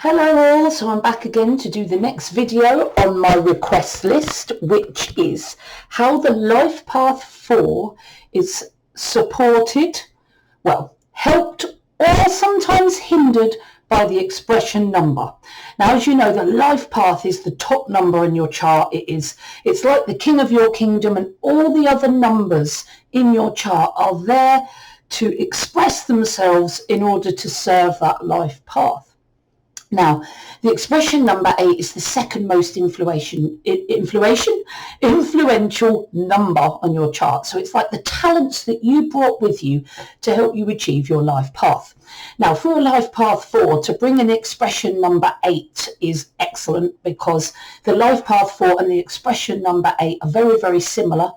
Hello all, so I'm back again to do the next video on my request list, which is how the Life Path 4 is supported, helped or sometimes hindered by the expression number. Now, as you know, the life path is the top number in your chart. It's like the king of your kingdom, and all the other numbers in your chart are there to express themselves in order to serve that life path. Now, the expression number 8 is the second most influential number on your chart. So it's like the talents that you brought with you to help you achieve your life path. Now, for a life path 4, to bring an expression number 8 is excellent, because the life path 4 and the expression number 8 are very, very similar.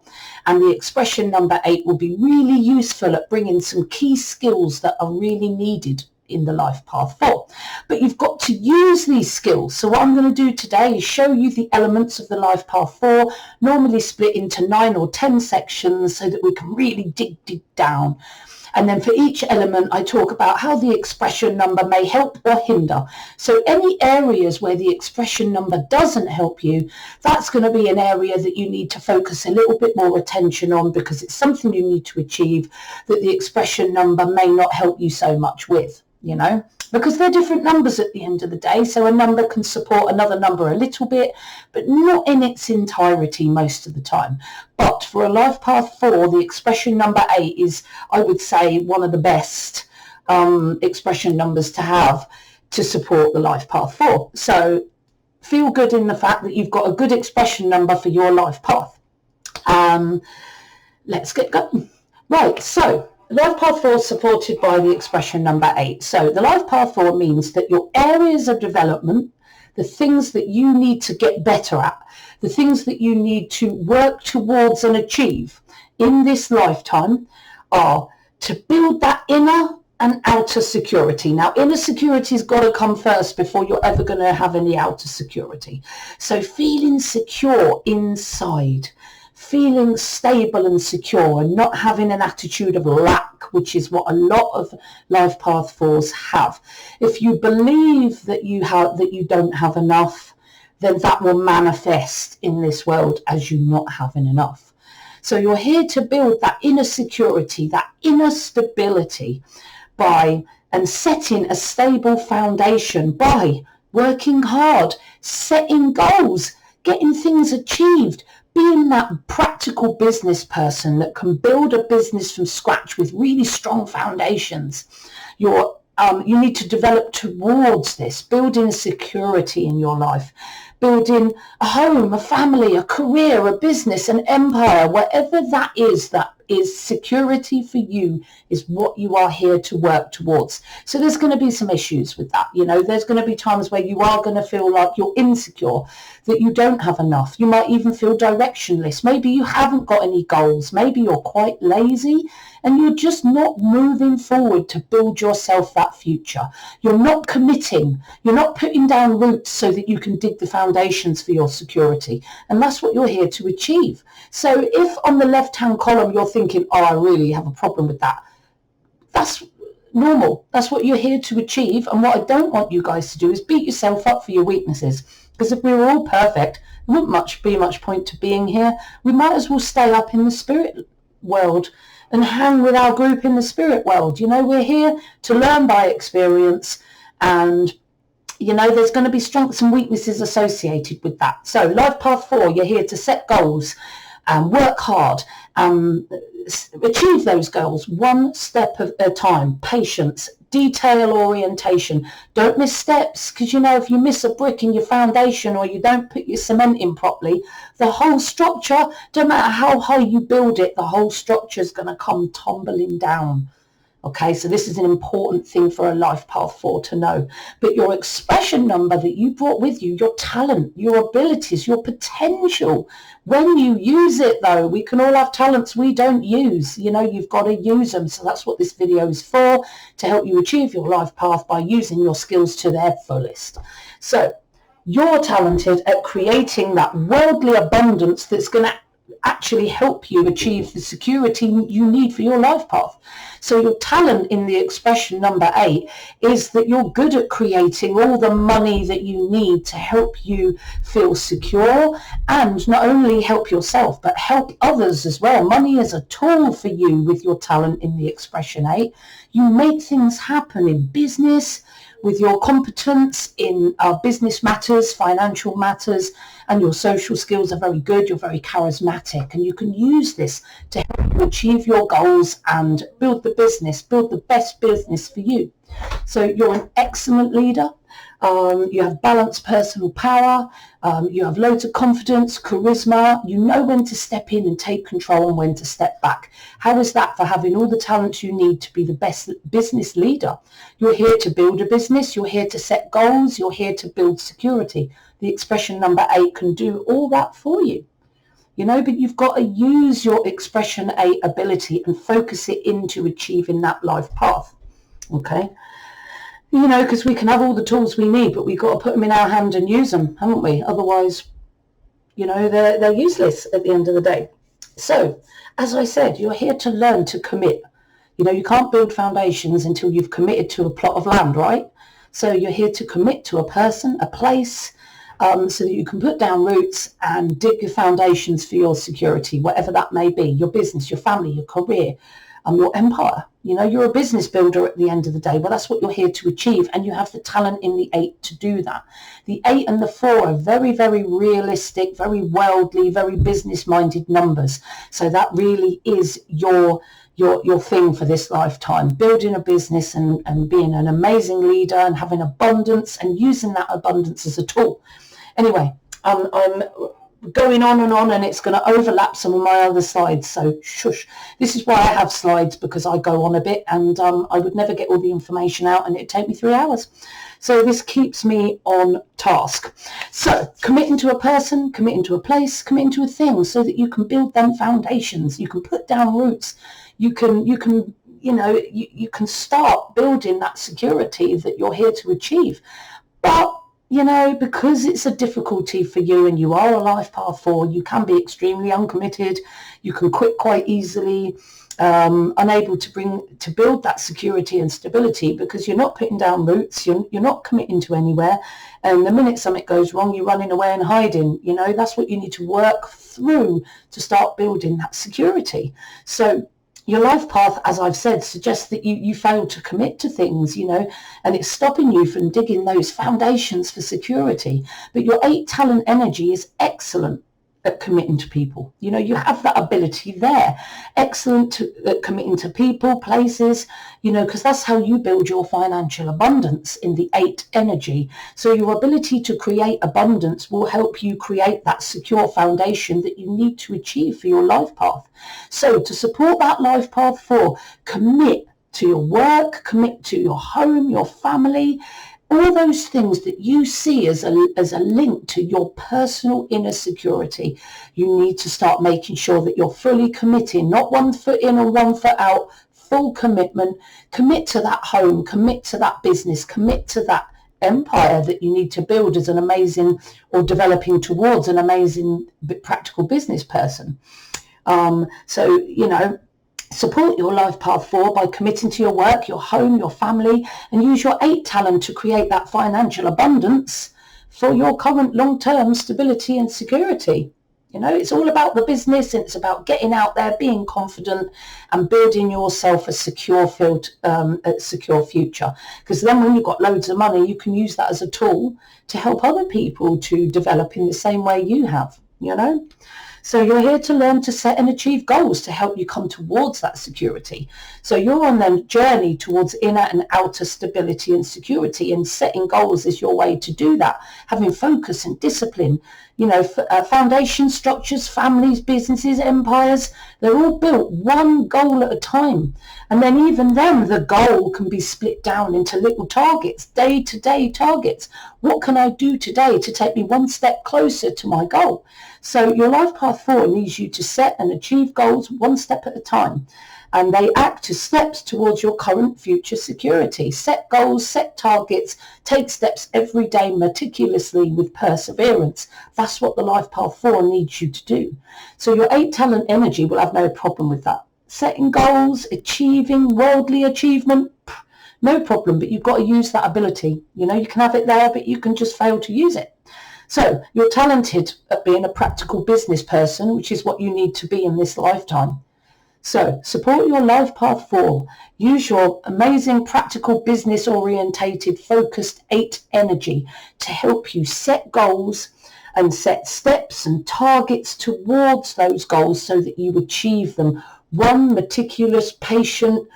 And the expression number 8 will be really useful at bringing some key skills that are really needed in the life path 4. But you've got to use these skills. So what I'm going to do today is show you the elements of the life path 4, normally split into 9 or 10 sections so that we can really dig down. And then for each element, I talk about how the expression number may help or hinder. So any areas where the expression number doesn't help you, that's going to be an area that you need to focus a little bit more attention on, because it's something you need to achieve that the expression number may not help you so much with. Because they're different numbers at the end of the day. So a number can support another number a little bit, but not in its entirety most of the time. But for a life path 4, the expression number 8 is, I would say, one of the best expression numbers to have to support the life path 4. So feel good in the fact that you've got a good expression number for your life path. Let's get going. Right, so Life Path 4 is supported by the expression number 8. So the Life Path 4 means that your areas of development, the things that you need to get better at, the things that you need to work towards and achieve in this lifetime, are to build that inner and outer security. Now, inner security's got to come first before you're ever going to have any outer security. So feeling secure inside, feeling stable and secure, and not having an attitude of lack, which is what a lot of life path 4s have. If you believe that you don't have enough, then that will manifest in this world as you not having enough. So you're here to build that inner security, that inner stability, and setting a stable foundation by working hard, setting goals, getting things achieved, being that practical business person that can build a business from scratch with really strong foundations. You need to develop towards this, building security in your life, building a home, a family, a career, a business, an empire, whatever that is security for you is what you are here to work towards. So there's going to be some issues with that. There's going to be times where you are going to feel like you're insecure, that you don't have enough. You might even feel directionless. Maybe you haven't got any goals. Maybe you're quite lazy and you're just not moving forward to build yourself that future. You're not committing. You're not putting down roots so that you can dig the foundations for your security. And that's what you're here to achieve. So if on the left-hand column you're thinking, I really have a problem with that, that's normal. That's what you're here to achieve. And what I don't want you guys to do is beat yourself up for your weaknesses. Because if we were all perfect, there wouldn't be much point to being here. We might as well stay up in the spirit world and hang with our group in the spirit world. We're here to learn by experience, and there's going to be strengths and weaknesses associated with that. So Life Path 4, you're here to set goals and work hard, achieve those goals one step at a time, patience, detail orientation. Don't miss steps, because if you miss a brick in your foundation or you don't put your cement in properly, the whole structure, no matter how high you build it, the whole structure is going to come tumbling down. Okay, so this is an important thing for a life path 4 to know. But your expression number that you brought with you, your talent, your abilities, your potential, when you use it though, we can all have talents we don't use. You've got to use them. So that's what this video is for, to help you achieve your life path by using your skills to their fullest. So you're talented at creating that worldly abundance that's going to actually help you achieve the security you need for your life path. So your talent in the expression number 8 is that you're good at creating all the money that you need to help you feel secure, and not only help yourself but help others as well. Money is a tool for you with your talent in the expression 8. You make things happen in business with your competence in business matters, financial matters, and your social skills are very good. You're very charismatic, and you can use this to help you achieve your goals and build the best business for you. So you're an excellent leader. You have balanced personal power. You have loads of confidence, charisma. You know when to step in and take control and when to step back. How is that for having all the talents you need to be the best business leader? You're here to build a business. You're here to set goals. You're here to build security. The expression number 8 can do all that for you. But you've got to use your expression 8 ability and focus it into achieving that life path. Okay? Because we can have all the tools we need, but we've got to put them in our hand and use them, haven't we? Otherwise, they're useless at the end of the day. So, as I said, you're here to learn to commit. You can't build foundations until you've committed to a plot of land, right? So you're here to commit to a person, a place, so that you can put down roots and dig your foundations for your security, whatever that may be, your business, your family, your career, your empire. You're a business builder at the end of the day. Well, that's what you're here to achieve, and you have the talent in the 8 to do that. The 8 and the 4 are very, very realistic, very worldly, very business-minded numbers. So that really is your thing for this lifetime, building a business and being an amazing leader and having abundance and using that abundance as a tool. Anyway, I'm going on, and it's going to overlap some of my other slides, so shush. This is why I have slides, because I go on a bit, and I would never get all the information out, and it'd take me 3 hours. So this keeps me on task. So committing to a person, committing to a place, committing to a thing, so that you can build them foundations, you can put down roots, you can start building that security that you're here to achieve. But because it's a difficulty for you and you are a life path 4, you can be extremely uncommitted. You can quit quite easily, unable to build that security and stability because you're not putting down roots. You're not committing to anywhere. And the minute something goes wrong, you're running away and hiding. That's what you need to work through to start building that security. So your life path, as I've said, suggests that you fail to commit to things, and it's stopping you from digging those foundations for security. But your 8 talent energy is excellent at committing to people. You have that ability there. Excellent at committing to people, places, because that's how you build your financial abundance in the 8 energy. So your ability to create abundance will help you create that secure foundation that you need to achieve for your life path. So to support that life path 4, commit to your work, commit to your home, your family, all those things that you see as a link to your personal inner security. You need to start making sure that you're fully committed, not 1 foot in or 1 foot out, full commitment. Commit to that home, commit to that business, commit to that empire that you need to build as an amazing, or developing towards an amazing practical business person. Support your life path 4 by committing to your work, your home, your family, and use your 8 talent to create that financial abundance for your current long-term stability and security. It's all about the business, and it's about getting out there, being confident, and building yourself a secure future. Because then when you've got loads of money, you can use that as a tool to help other people to develop in the same way you have, So you're here to learn to set and achieve goals to help you come towards that security. So you're on the journey towards inner and outer stability and security, and setting goals is your way to do that. Having focus and discipline, foundation structures, families, businesses, empires, they're all built one goal at a time. And then even then, the goal can be split down into little targets, day-to-day targets. What can I do today to take me one step closer to my goal? So your life path 4 needs you to set and achieve goals one step at a time. and they act as steps towards your current future security. Set goals, set targets, take steps every day meticulously with perseverance. That's what the Life Path 4 needs you to do. So your 8 talent energy will have no problem with that. Setting goals, achieving worldly achievement, no problem, but you've got to use that ability. You can have it there, but you can just fail to use it. So you're talented at being a practical business person, which is what you need to be in this lifetime. So support your Life Path 4. Use your amazing, practical, business-orientated, focused 8 energy to help you set goals and set steps and targets towards those goals so that you achieve them one meticulous, patient,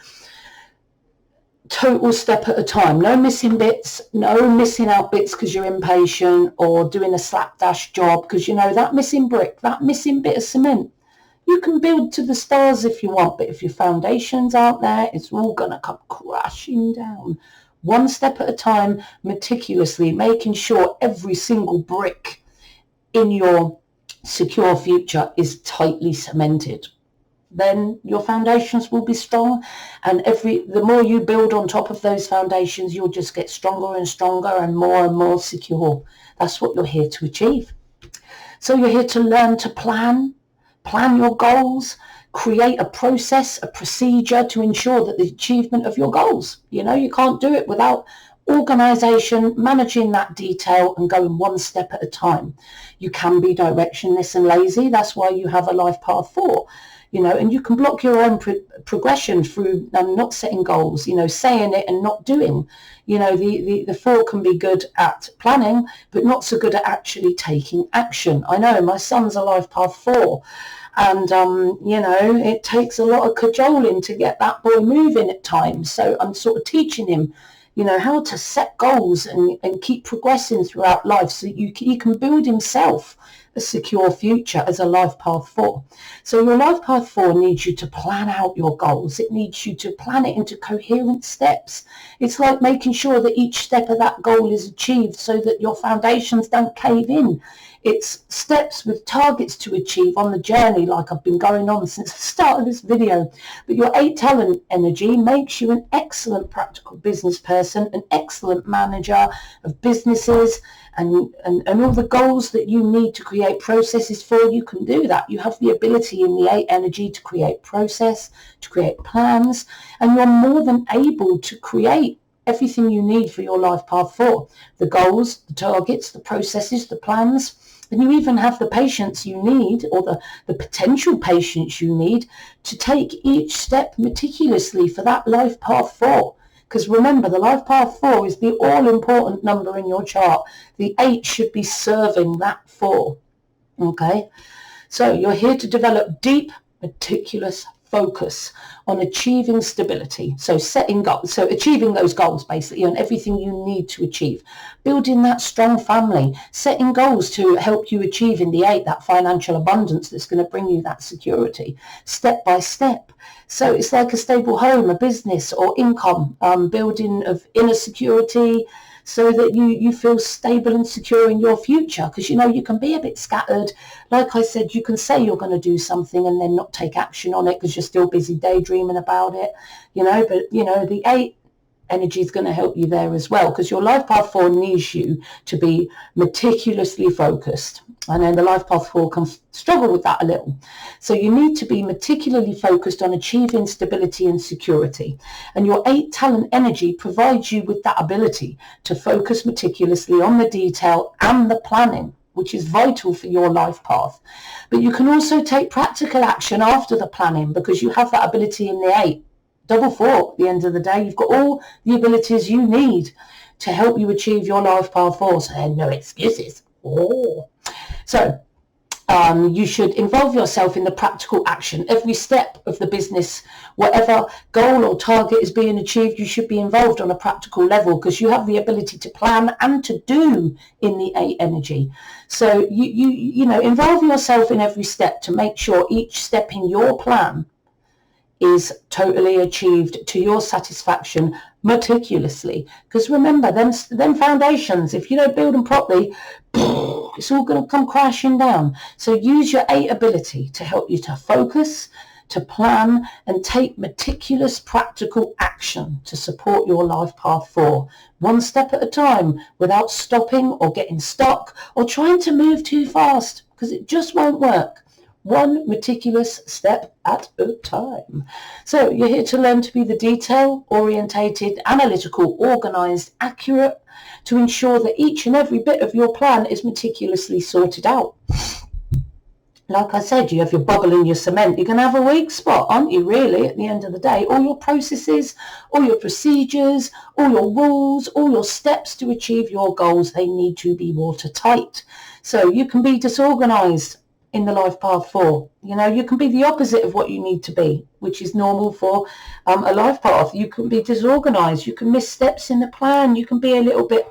total step at a time. No missing bits, no missing out bits because you're impatient or doing a slapdash job because that missing brick, that missing bit of cement. You can build to the stars if you want, but if your foundations aren't there, it's all going to come crashing down. One step at a time, meticulously, making sure every single brick in your secure future is tightly cemented. Then your foundations will be strong, and the more you build on top of those foundations, you'll just get stronger and stronger and more secure. That's what you're here to achieve. So you're here to learn to plan your goals, create a process, a procedure to ensure that the achievement of your goals. You can't do it without organization, managing that detail and going one step at a time. You can be directionless and lazy. That's why you have a Life Path 4. And you can block your own progression through not setting goals, saying it and not doing. The 4 can be good at planning, but not so good at actually taking action. I know my son's a Life Path 4, and, it takes a lot of cajoling to get that boy moving at times. So I'm sort of teaching him, how to set goals and keep progressing throughout life so he can build himself a secure future as a Life Path 4. So your Life Path 4 needs you to plan out your goals. It needs you to plan it into coherent steps. It's like making sure that each step of that goal is achieved so that your foundations don't cave in. It's steps with targets to achieve on the journey, like I've been going on since the start of this video. But your 8 talent energy makes you an excellent practical business person, an excellent manager of businesses, and all the goals that you need to create processes for. You can do that. You have the ability in the 8 energy to create process, to create plans, and you're more than able to create everything you need for your Life Path 4. The goals, the targets, the processes, the plans, and you even have the patience you need, or the potential patience you need, to take each step meticulously for that Life Path 4. Because remember, the Life Path 4 is the all-important number in your chart. The 8 should be serving that 4. Okay? So you're here to develop deep, meticulous focus on achieving stability. So setting goals, so achieving those goals basically, and everything you need to achieve. Building that strong family, setting goals to help you achieve in the 8 that financial abundance that's going to bring you that security, step by step. So it's like a stable home, a business or income, building of inner security, so that you feel stable and secure in your future. Because you can be a bit scattered. Like I said, you can say you're going to do something and then not take action on it because you're still busy daydreaming about it, but the 8 energy is going to help you there as well, because your Life Path 4 needs you to be meticulously focused, and then the Life Path 4 can struggle with that a little. So you need to be meticulously focused on achieving stability and security, and your 8 talent energy provides you with that ability to focus meticulously on the detail and the planning, which is vital for your life path. But you can also take practical action after the planning, because you have that ability in the 8. Double 4 at the end of the day. You've got all the abilities you need to help you achieve your Life Path 4. So no excuses. So you should involve yourself in the practical action. Every step of the business, whatever goal or target is being achieved, you should be involved on a practical level, because you have the ability to plan and to do in the 8 energy. So you involve yourself in every step to make sure each step in your plan is totally achieved to your satisfaction meticulously. Because remember, them foundations, if you don't build them properly, it's all going to come crashing down. So use your 8 ability to help you to focus, to plan and take meticulous practical action to support your life path 4, one step at a time, without stopping or getting stuck or trying to move too fast, because it just won't work. One meticulous step at a time. So you're here to learn to be the detail-orientated, analytical, organised, accurate, to ensure that each and every bit of your plan is meticulously sorted out. Like I said, you have your bubble in your cement. You're going to have a weak spot, aren't you, really, at the end of the day? All your processes, all your procedures, all your rules, all your steps to achieve your goals, they need to be watertight. So you can be disorganised in the life path 4. You know, you can be the opposite of what you need to be, which is normal for a life path. You can be disorganised. You can miss steps in the plan. You can be a little bit,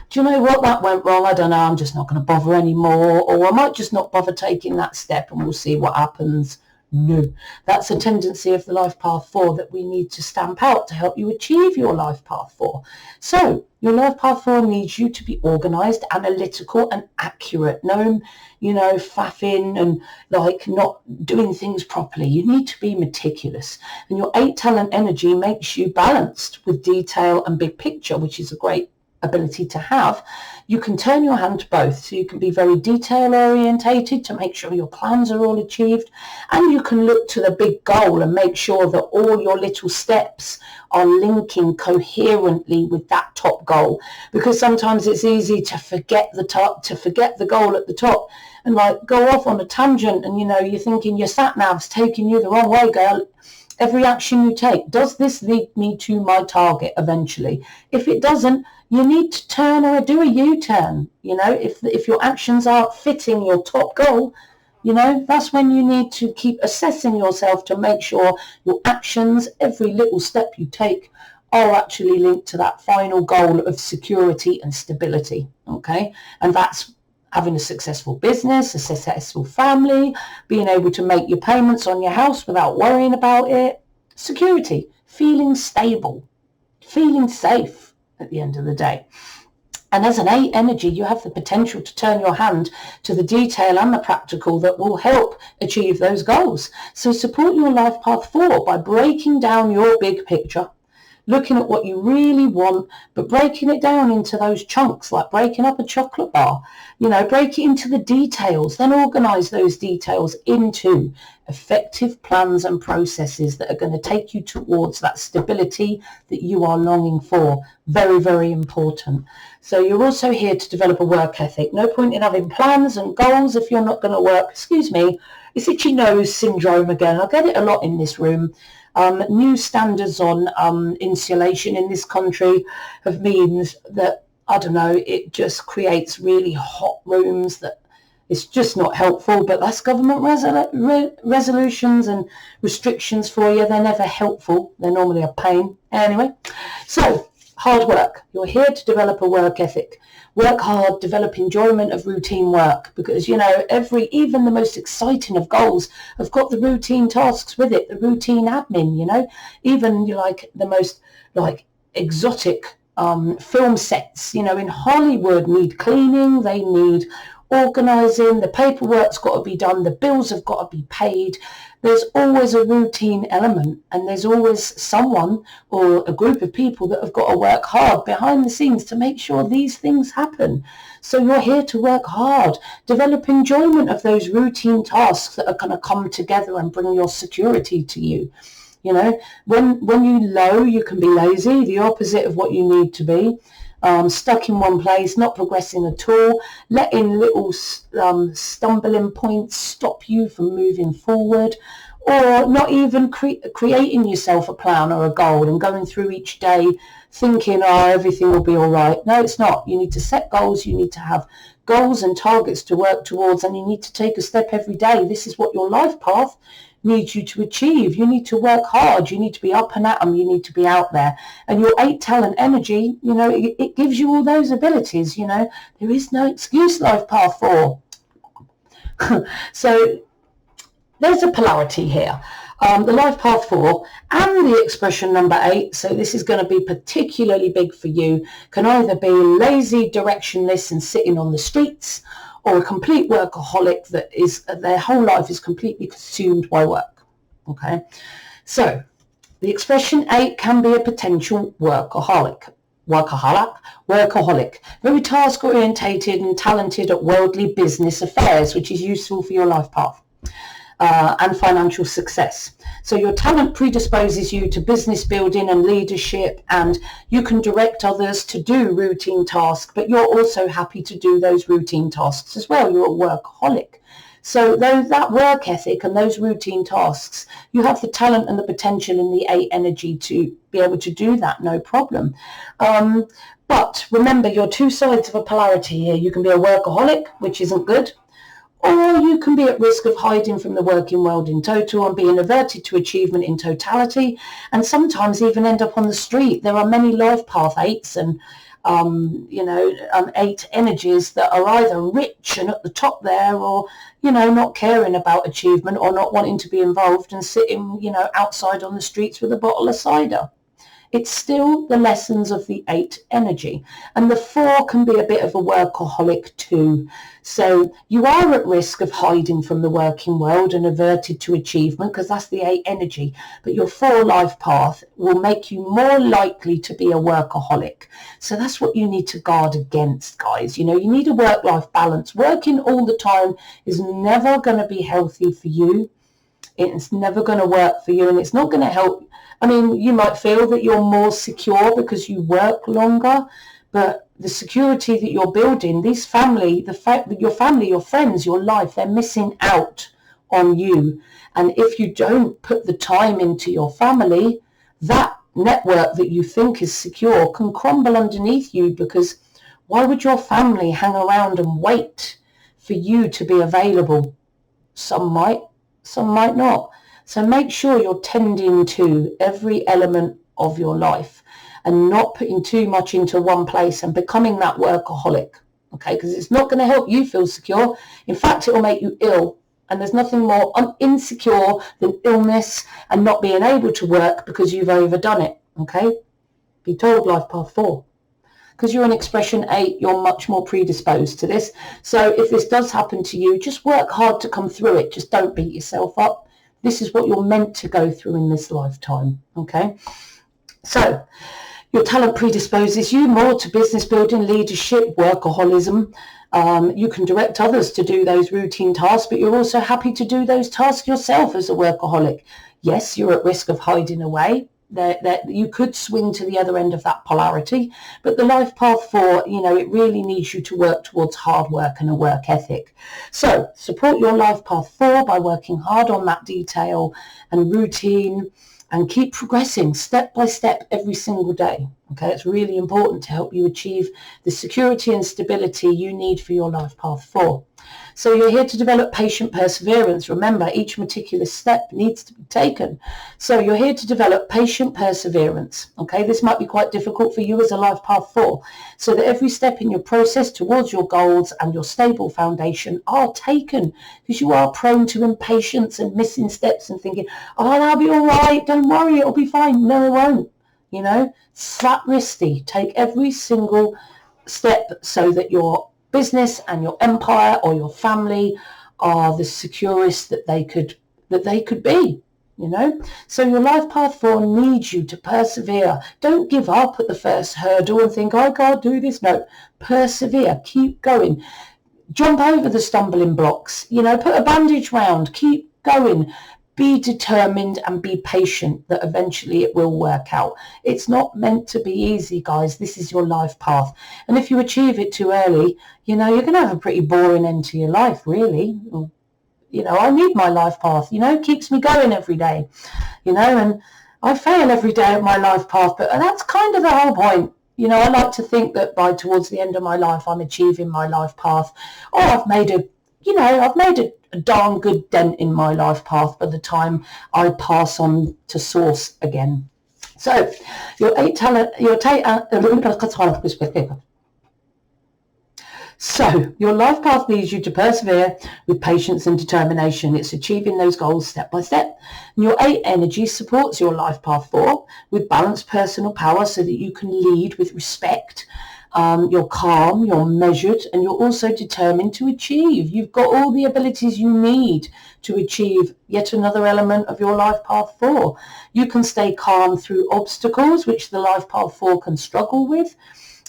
do you know what, that went wrong, I don't know, I'm just not going to bother anymore, or I might just not bother taking that step and we'll see what happens. No, that's a tendency of the life path 4 that we need to stamp out to help you achieve your life path 4. So your life path 4 needs you to be organised, analytical and accurate. No, you know, faffing and like not doing things properly. You need to be meticulous. And your 8 talent energy makes you balanced with detail and big picture, which is a great ability to have. You can turn your hand to both, so you can be very detail orientated to make sure your plans are all achieved, and you can look to the big goal and make sure that all your little steps are linking coherently with that top goal, because sometimes it's easy to forget the goal at the top and like go off on a tangent, and you know, you're thinking your sat nav's taking you the wrong way, girl. Every action you take, does this lead me to my target eventually? If it doesn't, you need to turn or do a U-turn. You know, if your actions aren't fitting your top goal, you know, that's when you need to keep assessing yourself to make sure your actions, every little step you take, are actually linked to that final goal of security and stability. Okay, and that's having a successful business, a successful family, being able to make your payments on your house without worrying about it. Security, feeling stable, feeling safe at the end of the day. And as an 8 energy, you have the potential to turn your hand to the detail and the practical that will help achieve those goals. So support your life path 4 by breaking down your big picture, looking at what you really want, but breaking it down into those chunks, like breaking up a chocolate bar. You know, break it into the details, then organise those details into effective plans and processes that are going to take you towards that stability that you are longing for. Very, very important. So you're also here to develop a work ethic. No point in having plans and goals if you're not going to work. Excuse me, it's itchy nose syndrome again. I get it a lot in this room. New standards on insulation in this country have means that, I don't know, it just creates really hot rooms that it's just not helpful. But that's government resolutions and restrictions for you. They're never helpful. They're normally a pain. Anyway, so hard work. You're here to develop a work ethic. Work hard, develop enjoyment of routine work, because, you know, even the most exciting of goals have got the routine tasks with it, the routine admin, you know, even like the most like exotic film sets, you know, in Hollywood need cleaning, they need organising, the paperwork's got to be done, the bills have got to be paid. There's always a routine element, and there's always someone or a group of people that have got to work hard behind the scenes to make sure these things happen. So you're here to work hard, develop enjoyment of those routine tasks that are going to come together and bring your security to you. You know, when you low, you can be lazy, the opposite of what you need to be. Stuck in one place, not progressing at all, letting little stumbling points stop you from moving forward, or not even creating yourself a plan or a goal and going through each day thinking, oh, everything will be all right. No, it's not. You need to set goals. You need to have goals and targets to work towards, and you need to take a step every day. This is what your life path needs you to achieve. You need to work hard. You need to be up and at them. You need to be out there. And your 8 talent energy, you know, it gives you all those abilities. You know, there is no excuse, life path 4. So there's a polarity here. The life path 4 and the expression number 8, so this is going to be particularly big for you, can either be lazy, directionless and sitting on the streets, or a complete workaholic that is their whole life is completely consumed by work. Okay, so the expression 8 can be a potential workaholic, very task orientated and talented at worldly business affairs, which is useful for your life path. And financial success. So your talent predisposes you to business building and leadership, and you can direct others to do routine tasks, but you're also happy to do those routine tasks as well. You're a workaholic. So that work ethic and those routine tasks, you have the talent and the potential in the 8 energy to be able to do that, no problem. But remember, you're two sides of a polarity here. You can be a workaholic, which isn't good, or you can be at risk of hiding from the working world in total and being averted to achievement in totality, and sometimes even end up on the street. There are many life path 8s and 8 energies that are either rich and at the top there, or not caring about achievement or not wanting to be involved and sitting outside on the streets with a bottle of cider. It's still the lessons of the 8 energy. And the 4 can be a bit of a workaholic too. So you are at risk of hiding from the working world and averted to achievement, because that's the 8 energy. But your 4 life path will make you more likely to be a workaholic. So that's what you need to guard against, guys. You need a work-life balance. Working all the time is never going to be healthy for you. It's never going to work for you, and it's not going to help. I mean, you might feel that you're more secure because you work longer, but the security that you're building, the fact that your family, your friends, your life, they're missing out on you. And if you don't put the time into your family, that network that you think is secure can crumble underneath you, because why would your family hang around and wait for you to be available? Some might not. So make sure you're tending to every element of your life and not putting too much into one place and becoming that workaholic, okay? Because it's not going to help you feel secure. In fact, it will make you ill. And there's nothing more insecure than illness and not being able to work because you've overdone it, okay? Be told, life path 4. Because you're an expression 8, you're much more predisposed to this. So if this does happen to you, just work hard to come through it. Just don't beat yourself up. This is what you're meant to go through in this lifetime, okay? So your talent predisposes you more to business building, leadership, workaholism. You can direct others to do those routine tasks, but you're also happy to do those tasks yourself as a workaholic. Yes, you're at risk of hiding away. That you could swing to the other end of that polarity, but the life path 4, it really needs you to work towards hard work and a work ethic. So support your life path 4 by working hard on that detail and routine, and keep progressing step by step every single day. Okay, it's really important to help you achieve the security and stability you need for your life path 4. So you're here to develop patient perseverance. Remember, each meticulous step needs to be taken. So you're here to develop patient perseverance. Okay, this might be quite difficult for you as a life path 4. So that every step in your process towards your goals and your stable foundation are taken, because you are prone to impatience and missing steps and thinking, oh, that'll be all right. Don't worry, it'll be fine. No, it won't. Slap wristy. Take every single step so that your business and your empire or your family are the securest that they could be. So your life path 4 needs you to persevere. Don't give up at the first hurdle and think, I can't do this. No, persevere, keep going, jump over the stumbling blocks, put a bandage round, keep going. Be determined and be patient that eventually it will work out. It's not meant to be easy, guys. This is your life path. And if you achieve it too early, you're going to have a pretty boring end to your life, really. I need my life path, keeps me going every day, and I fail every day at my life path, but that's kind of the whole point. I like to think that by towards the end of my life, I'm achieving my life path, or I've made a darn good dent in my life path by the time I pass on to source again. So your 8 talent, so your life path needs you to persevere with patience and determination. It's achieving those goals step by step. And your 8 energy supports your life path 4 with balanced personal power so that you can lead with respect You're calm, you're measured, and you're also determined to achieve. You've got all the abilities you need to achieve yet another element of your life path 4. You can stay calm through obstacles, which the life path 4 can struggle with,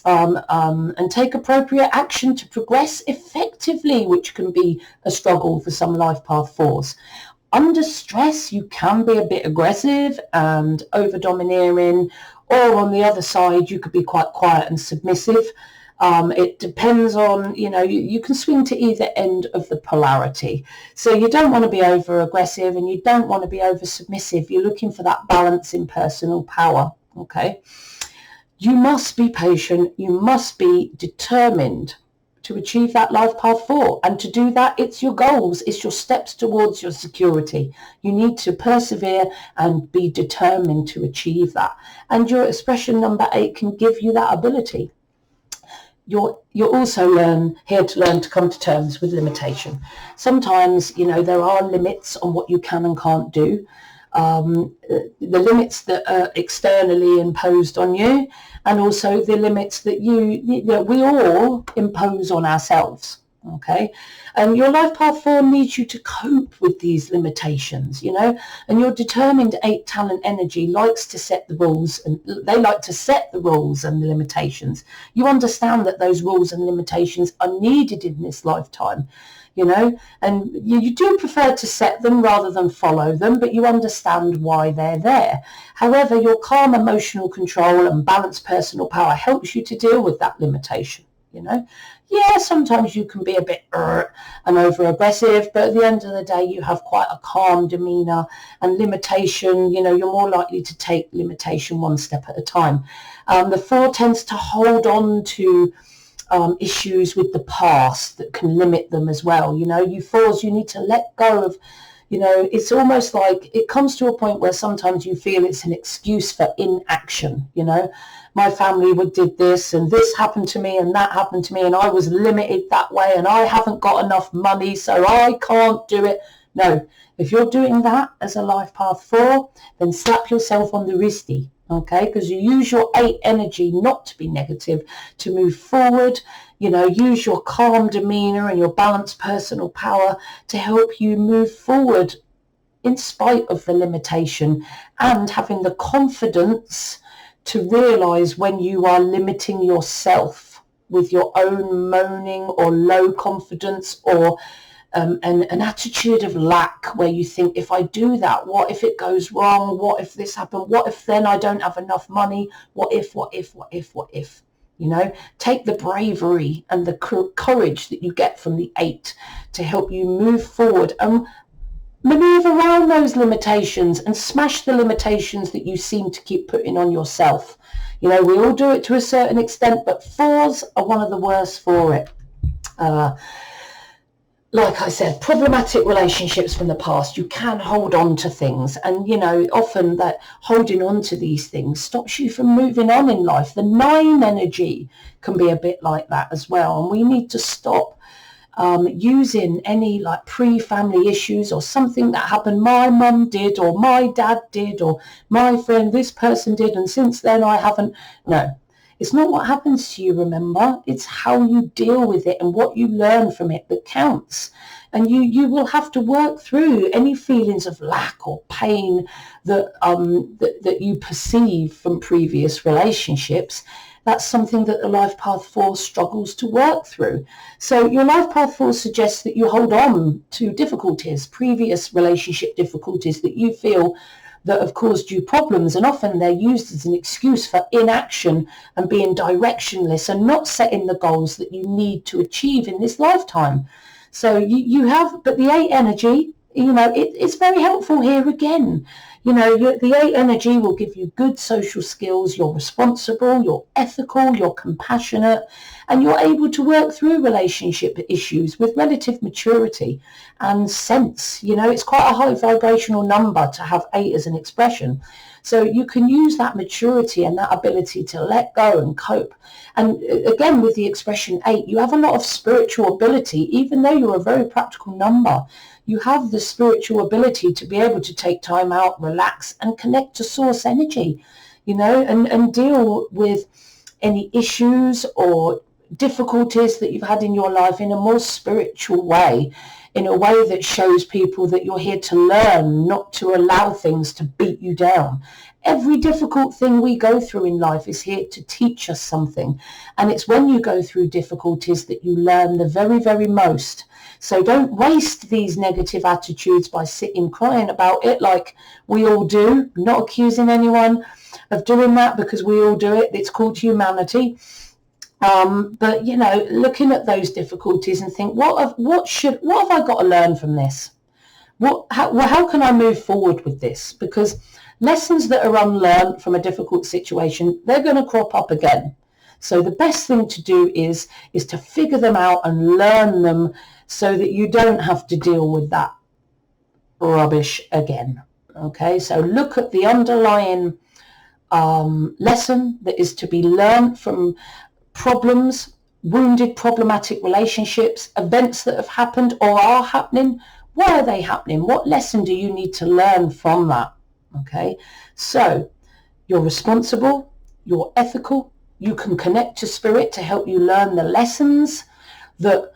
and take appropriate action to progress effectively, which can be a struggle for some life path 4s. Under stress, you can be a bit aggressive and over-domineering, or on the other side, you could be quite quiet and submissive. It depends on, you can swing to either end of the polarity. So you don't want to be over-aggressive and you don't want to be over-submissive. You're looking for that balance in personal power, okay? You must be patient. You must be determined to achieve that life path 4. And to do that, it's your goals. It's your steps towards your security. You need to persevere and be determined to achieve that. And your expression number 8 can give you that ability. You're also here to learn to come to terms with limitation. Sometimes, there are limits on what you can and can't do. The limits that are externally imposed on you, and also the limits that we all impose on ourselves. Okay, and your life path 4 needs you to cope with these limitations, and your determined 8 talent energy likes to set the rules, and they like to set the rules and the limitations. You understand that those rules and limitations are needed in this lifetime, and you do prefer to set them rather than follow them, but you understand why they're there. However, your calm emotional control and balanced personal power helps you to deal with that limitation. Yeah, sometimes you can be a bit and over-aggressive, but at the end of the day, you have quite a calm demeanour, and limitation, you're more likely to take limitation one step at a time. The 4 tends to hold on to issues with the past that can limit them as well. You 4s, you need to let go of, it's almost like it comes to a point where sometimes you feel it's an excuse for inaction. My family did this and this happened to me and that happened to me and I was limited that way and I haven't got enough money, so I can't do it. No, if you're doing that as a life path 4, then slap yourself on the wristy, okay? Because you use your 8 energy not to be negative, to move forward. Use your calm demeanour and your balanced personal power to help you move forward in spite of the limitation, and having the confidence to realise when you are limiting yourself with your own moaning or low confidence, or an attitude of lack where you think, if I do that, what if it goes wrong? What if this happened? What if then I don't have enough money? What if? Take the bravery and the courage that you get from the 8 to help you move forward and maneuver around those limitations and smash the limitations that you seem to keep putting on yourself. We all do it to a certain extent, but 4s are one of the worst for it. Like I said, problematic relationships from the past, you can hold on to things, and often that holding on to these things stops you from moving on in life. The 9 energy can be a bit like that as well, and we need to stop using any pre-family issues or something that happened, my mum did or my dad did or my friend, this person did, and since then I haven't. No, it's not what happens to you, remember. It's how you deal with it and what you learn from it that counts. And you will have to work through any feelings of lack or pain that you perceive from previous relationships. That's something that the life path 4 struggles to work through. So your life path 4 suggests that you hold on to difficulties, previous relationship difficulties that you feel that have caused you problems, and often they're used as an excuse for inaction and being directionless and not setting the goals that you need to achieve in this lifetime. So you have, but the 8 energy, it's very helpful here again. The 8 energy will give you good social skills. You're responsible, you're ethical, you're compassionate, and you're able to work through relationship issues with relative maturity and sense. It's quite a high vibrational number to have 8 as an expression. So you can use that maturity and that ability to let go and cope. And again, with the expression 8, you have a lot of spiritual ability, even though you're a very practical number. You have the spiritual ability to be able to take time out, relax, and connect to source energy, and deal with any issues or difficulties that you've had in your life in a more spiritual way, in a way that shows people that you're here to learn, not to allow things to beat you down. Every difficult thing we go through in life is here to teach us something. And it's when you go through difficulties that you learn the very, very most. So don't waste these negative attitudes by sitting crying about it like we all do. I'm not accusing anyone of doing that, because we all do it. It's called humanity. But, you know, looking at those difficulties and think, what have I got to learn from this? How can I move forward with this? Because lessons that are unlearned from a difficult situation, they're going to crop up again. So the best thing to do is to figure them out and learn them so that you don't have to deal with that rubbish again. Okay, so look at the underlying lesson that is to be learned from problems, wounded, problematic relationships, events that have happened or are happening. Why are they happening? What lesson do you need to learn from that? Okay, so you're responsible, you're ethical, you can connect to spirit to help you learn the lessons that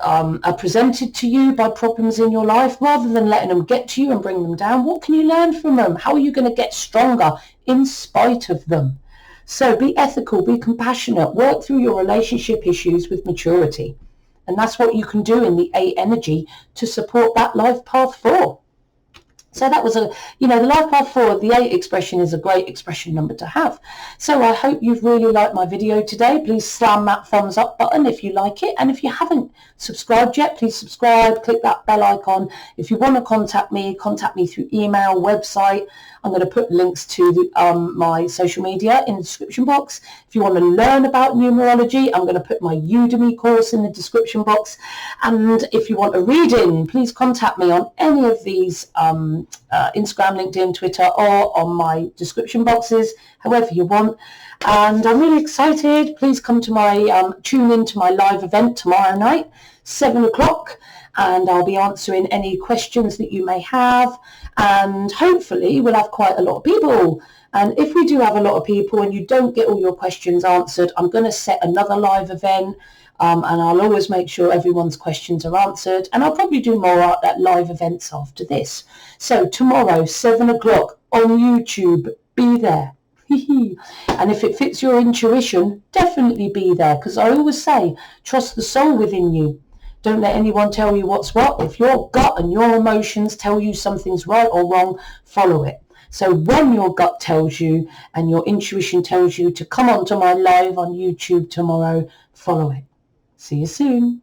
are presented to you by problems in your life, rather than letting them get to you and bring them down. What can you learn from them? How are you going to get stronger in spite of them? So be ethical, be compassionate, work through your relationship issues with maturity. And that's what you can do in the 8 energy to support that life path 4. So that was the life path 4, the 8 expression is a great expression number to have. So I hope you've really liked my video today. Please slam that thumbs up button if you like it. And if you haven't subscribed yet, please subscribe, click that bell icon. If you want to contact me through email, website. I'm going to put links to my social media in the description box. If you want to learn about numerology, I'm going to put my Udemy course in the description box. And if you want a reading, please contact me on any of these Instagram, LinkedIn, Twitter, or on my description boxes, however you want. And I'm really excited. Please come to tune in to my live event tomorrow night, 7 o'clock. And I'll be answering any questions that you may have, and hopefully we'll have quite a lot of people. And if we do have a lot of people and you don't get all your questions answered, I'm going to set another live event, and I'll always make sure everyone's questions are answered, and I'll probably do more at live events after this. So tomorrow, 7 o'clock on YouTube, be there. And if it fits your intuition, definitely be there, because I always say, trust the soul within you. Don't let anyone tell you what's what. If your gut and your emotions tell you something's right or wrong, follow it. So when your gut tells you and your intuition tells you to come onto my live on YouTube tomorrow, follow it. See you soon.